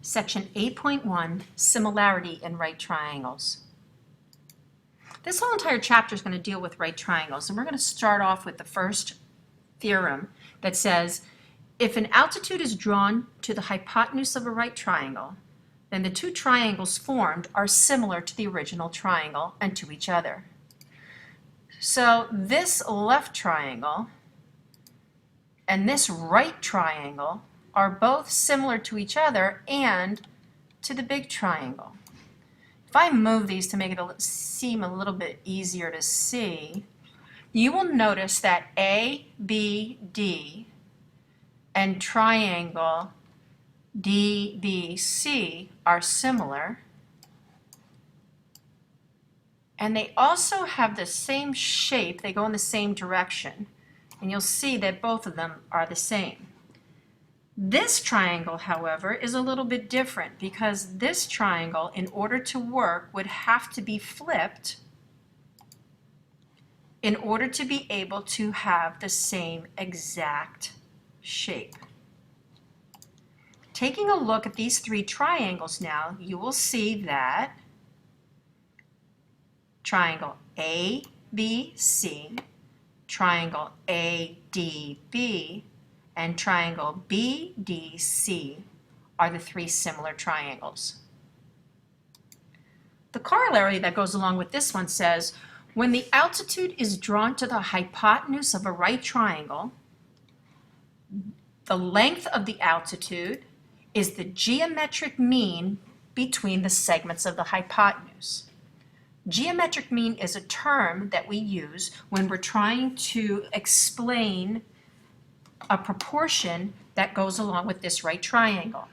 Section 8.1, Similarity in Right Triangles. This whole entire chapter is going to deal with right triangles, and we're going to start off with the first theorem that says, if an altitude is drawn to the hypotenuse of a right triangle, then the two triangles formed are similar to the original triangle and to each other. So this left triangle and this right triangle are both similar to each other and to the big triangle. If I move these to make it seem a little bit easier to see, you will notice that ABD and triangle DBC are similar, and they also have the same shape. They go in the same direction, and you'll see that both of them are the same. This triangle, however, is a little bit different because this triangle, in order to work, would have to be flipped in order to be able to have the same exact shape. Taking a look at these three triangles now, you will see that triangle ABC, triangle ADB, and triangle BDC are the three similar triangles. The corollary that goes along with this one says, when the altitude is drawn to the hypotenuse of a right triangle, the length of the altitude is the geometric mean between the segments of the hypotenuse. Geometric mean is a term that we use when we're trying to explain a proportion that goes along with this right triangle.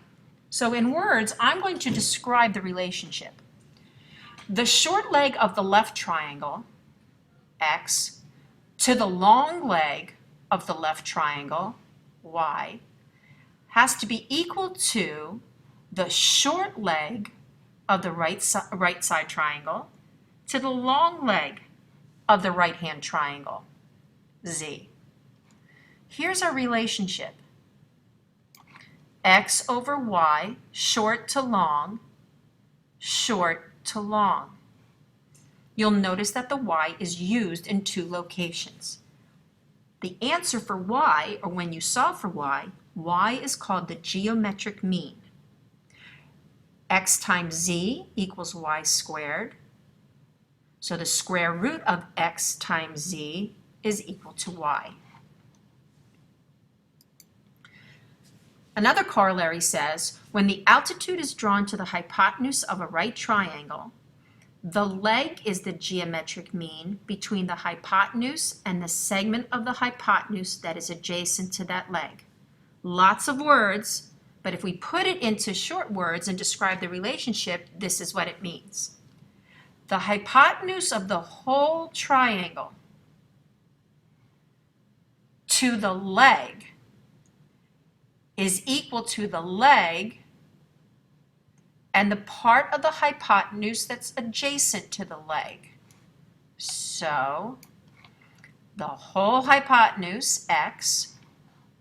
So in words, I'm going to describe the relationship. The short leg of the left triangle, X, to the long leg of the left triangle, Y, has to be equal to the short leg of the right side triangle to the long leg of the right-hand triangle, Z. Here's our relationship. X over Y, short to long, short to long. You'll notice that the Y is used in two locations. The answer for Y, or when you solve for Y is called the geometric mean. X times Z equals Y squared. So the square root of X times Z is equal to Y. Another corollary says, when the altitude is drawn to the hypotenuse of a right triangle, the leg is the geometric mean between the hypotenuse and the segment of the hypotenuse that is adjacent to that leg. Lots of words, but if we put it into short words and describe the relationship, this is what it means. The hypotenuse of the whole triangle to the leg is equal to the leg and the part of the hypotenuse that's adjacent to the leg. So the whole hypotenuse, X,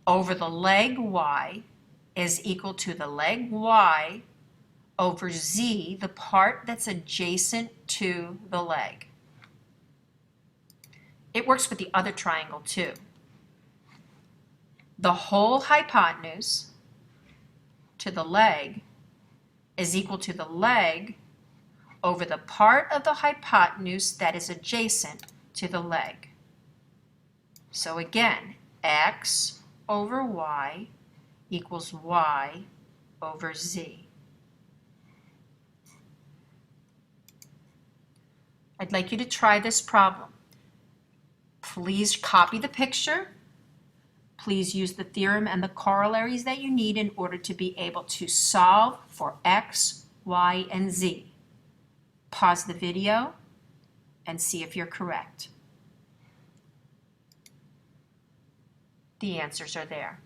over the leg Y is equal to the leg Y over Z, the part that's adjacent to the leg. It works with the other triangle too. The whole hypotenuse to the leg is equal to the leg over the part of the hypotenuse that is adjacent to the leg. So again, X over Y equals Y over Z. I'd like you to try this problem. Please copy the picture. Please use the theorem and the corollaries that you need in order to be able to solve for X, Y, and Z. Pause the video and see if you're correct. The answers are there.